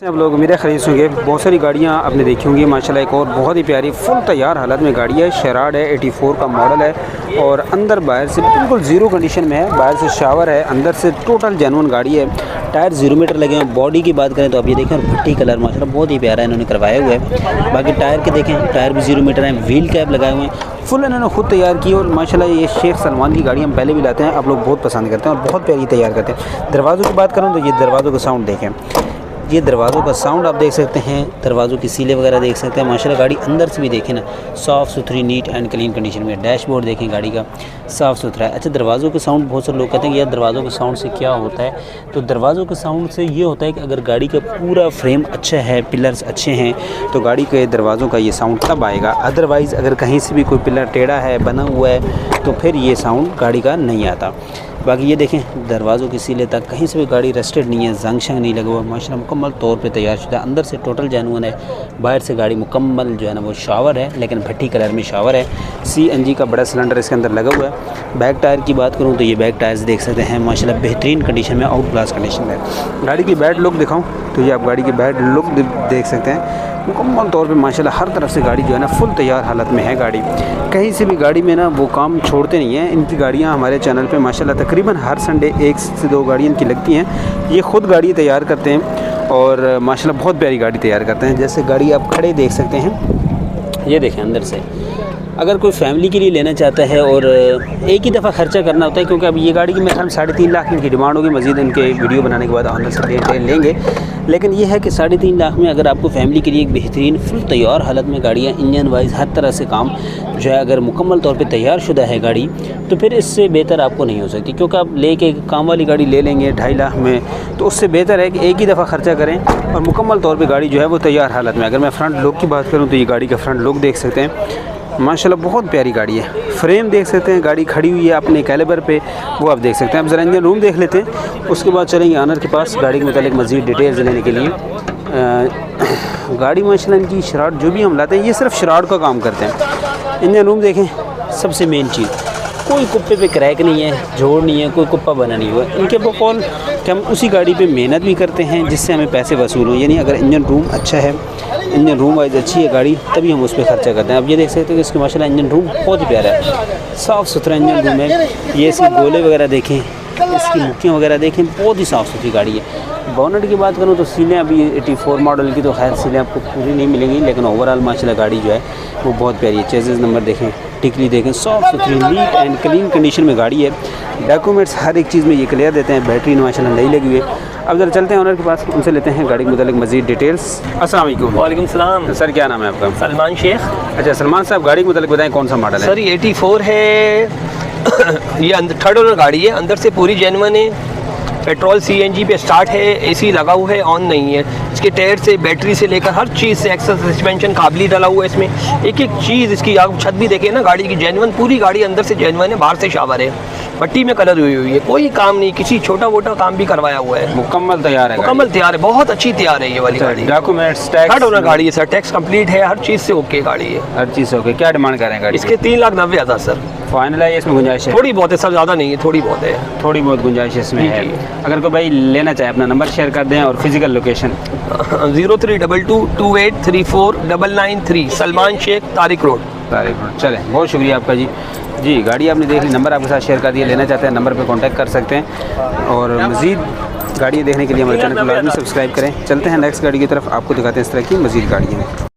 आप लोग उम्मीद खरीद होंगे। बहुत सारी गाड़ियाँ आपने देखी होंगी माशाल्लाह। एक और बहुत ही प्यारी फुल तैयार हालत में गाड़ी है, शेराड है, 84 का मॉडल है और अंदर बाहर से बिल्कुल ज़ीरो कंडीशन में है। बाहर से शावर है, अंदर से टोटल जेन्युइन गाड़ी है। टायर 0 मीटर लगे हैं। बॉडी की बात करें तो आप ये देखें, भट्टी कलर माशाल्लाह बहुत ही प्यारा इन्होंने करवाया हुआ है। बाकी टायर के देखें, टायर भी 0 मीटर हैं। व्हील कैप लगाए हुए हैं, फुल इन्होंने खुद तैयार की। और माशाल्लाह ये शेख सलमान की गाड़ी हम पहले भी लाते हैं, आप लोग बहुत पसंद करते हैं और बहुत प्यारी तैयार करते हैं। दरवाज़ों की बात करूँ तो ये दरवाज़ों का साउंड देखें, ये दरवाज़ों का साउंड आप देख सकते हैं, दरवाज़ों की सीलें वगैरह देख सकते हैं। माशाल्लाह गाड़ी अंदर से भी देखें ना, साफ़ सुथरी नीट एंड क्लीन कंडीशन में। डैशबोर्ड देखें गाड़ी का साफ़ सुथरा है। अच्छा, दरवाज़ों के साउंड, बहुत सारे लोग कहते हैं कि यार दरवाज़ों के साउंड से क्या होता है, तो दरवाज़ों के साउंड से ये होता है कि अगर गाड़ी का पूरा फ्रेम अच्छा है, पिलर्स अच्छे हैं, तो गाड़ी के दरवाज़ों का ये साउंड तब आएगा। अदरवाइज़ अगर कहीं से भी कोई पिलर टेढ़ा है, बना हुआ है, तो फिर ये साउंड गाड़ी का नहीं आता। बाकी ये देखें, दरवाज़ों की सीलें तक कहीं से भी गाड़ी रस्टेड नहीं है, जंग शंग नहीं लगा हुआ। माशाल्लाह मुकम्मल तौर पे तैयार शुदा। अंदर से टोटल जेन्युइन है, बाहर से गाड़ी मुकम्मल जो है ना वो शावर है, लेकिन भट्टी कलर में शावर है। CNG का बड़ा सिलेंडर इसके अंदर लगा हुआ है। बैक टायर की बात करूँ तो ये बैक टायर्स देख सकते हैं माशाल्लाह बेहतरीन कंडीशन में, आउट क्लास कंडीशन में। गाड़ी की बैड लुक दिखाऊँ तो ये आप गाड़ी की बैड लुक देख सकते हैं। मुकम्मल तौर पे माशाल्लाह हर तरफ से गाड़ी जो है ना फुल तैयार हालत में है। गाड़ी कहीं से भी गाड़ी में ना वो काम छोड़ते नहीं हैं। इनकी गाड़ियाँ हमारे चैनल पे माशाल्लाह तकरीबन हर संडे 1 से 2 गाड़ियाँ इनकी लगती हैं। ये ख़ुद गाड़ी तैयार करते हैं और माशाल्लाह बहुत प्यारी गाड़ी तैयार करते हैं। जैसे गाड़ी आप खड़े देख सकते हैं, ये देखें अंदर से। अगर कोई फैमिली के लिए लेना चाहता है और एक ही दफ़ा ख़र्चा करना होता है, क्योंकि अब ये गाड़ी की मेरे ख्याल 3.5 लाख की डिमांड होगी। मज़ीद उनके वीडियो बनाने के बाद अंदर से डिटेल लेंगे, लेकिन ये है कि 3.5 लाख में अगर आपको फैमिली के लिए एक बेहतरीन फुल तैयार हालत में गाड़ियाँ, इंजन वाइज हर तरह से काम जो है, अगर मुकम्मल तौर पे तैयार शुदा है गाड़ी, तो फिर इससे बेहतर आपको नहीं हो सकती। क्योंकि आप लेके काम वाली गाड़ी ले लेंगे 2.5 लाख में, तो उससे बेहतर है कि एक ही दफ़ा ख़र्चा करें और मुकम्मल तौर पर गाड़ी जो है वो तैयार हालत में। अगर मैं फ्रंट लुक की बात करूँ तो ये गाड़ी का फ्रंट लुक देख सकते हैं, माशाल्लाह बहुत प्यारी गाड़ी है। फ्रेम देख सकते हैं, गाड़ी खड़ी हुई है अपने कैलिबर पे, वो आप देख सकते हैं। अब ज़रा इंजन रूम देख लेते हैं, उसके बाद चलेंगे ऑनर के पास गाड़ी के मुतालिक मज़ीद डिटेल्स लेने के लिए। गाड़ी माशाल्लाह इनकी शराड जो भी हम लाते हैं, ये सिर्फ शराड का काम करते हैं। इंजन रूम देखें, सबसे मेन चीज़, कोई कुप्पे पे क्रैक नहीं है, जोड़ नहीं है, कोई कुप्पा बना नहीं हुआ। इनके बकौल कि हम उसी गाड़ी पे मेहनत भी करते हैं जिससे हमें पैसे वसूल हों। यानी अगर इंजन रूम अच्छा है, इंजन रूम वाइज अच्छी है गाड़ी, तभी हम उस पर खर्चा करते हैं। अब ये देख सकते हैं कि इसके माशाल्लाह इंजन रूम बहुत ही प्यारा है, साफ़ सुथरा इंजन रूम है। ये इसके गोले वगैरह देखें, इसकी मुक्कियाँ वगैरह देखें, बहुत ही साफ़ सुथरी गाड़ी है। बोनट की बात करूँ तो सीलें अभी 84 मॉडल की तो खैर सीलें आपको पूरी नहीं मिलेंगी, लेकिन ओवरऑल माशाल्लाह गाड़ी जो है वो बहुत प्यारी है। चेसिस नंबर देखें, टिकली देखें, साफ़ सुथरी नीट एंड क्लीन कंडीशन में गाड़ी है। डॉक्यूमेंट्स हर एक चीज़ में ये क्लियर देते हैं। बैटरी माशाल्लाह नई लगी हुई है। अब जरा चलते हैं ऑनर के पास, उनसे लेते हैं गाड़ी के मुतालिक मज़ीद डिटेल्स। अस्सलाम वालेकुम। वालेकुम सलाम। सर क्या नाम है आपका? सलमान शेख। अच्छा सलमान साहब, गाड़ी के मुतालिक बताएं कौन सा मॉडल है? सर ये 84 है। ये थर्ड ओनर गाड़ी है, अंदर से पूरी जेन्युइन है। पेट्रोल CNG पे स्टार्ट है, AC लगा हुआ है, ऑन नहीं है। इसके टायर से, बैटरी से लेकर हर चीज़ से, एक्सल सस्पेंशन काबली डाला हुआ है इसमें। एक एक चीज़ इसकी, आप छत भी देखें ना गाड़ी की, जेन्युइन पूरी गाड़ी अंदर से जेन्युइन है, बाहर से शावर है, पट्टी में कलर हुई हुई है, कोई काम नहीं, किसी छोटा मोटा काम भी करवाया हुआ है। मुकम्मल तैयार है, मुकम्मल तैयार है, बहुत अच्छी तैयार है ये वाली गाड़ी। डॉक्यूमेंट्स, टैक्स, थर्ड ओनर गाड़ी है सर, टैक्स कंप्लीट है, हर चीज़ से ओके गाड़ी है। हर चीज़ ओके। क्या डिमांड कर रहे हैं गाड़ी? इसके 3,90,000 सर। फाइनल है, इसमें गुंजाइश है? थोड़ी बहुत है सर, ज़्यादा नहीं है, थोड़ी बहुत है। थोड़ी बहुत गुंजाइश इसमें है। अगर कोई भाई लेना चाहे अपना नंबर शेयर कर दें और physical location. 032228349993 Salman Sheikh, Tariq road. चलें, बहुत शुक्रिया आपका जी। गाड़ी आपने देख ली, नंबर आपके साथ शेयर कर दिया। लेना चाहते हैं नंबर पे कांटेक्ट कर सकते हैं और मज़ीद गाड़ियाँ देखने के लिए हमारे चैनल को लाजमी सब्सक्राइब करें। चलते हैं नेक्स्ट गाड़ी की तरफ, आपको दिखाते हैं इस तरह की मज़ीद गाड़ियाँ।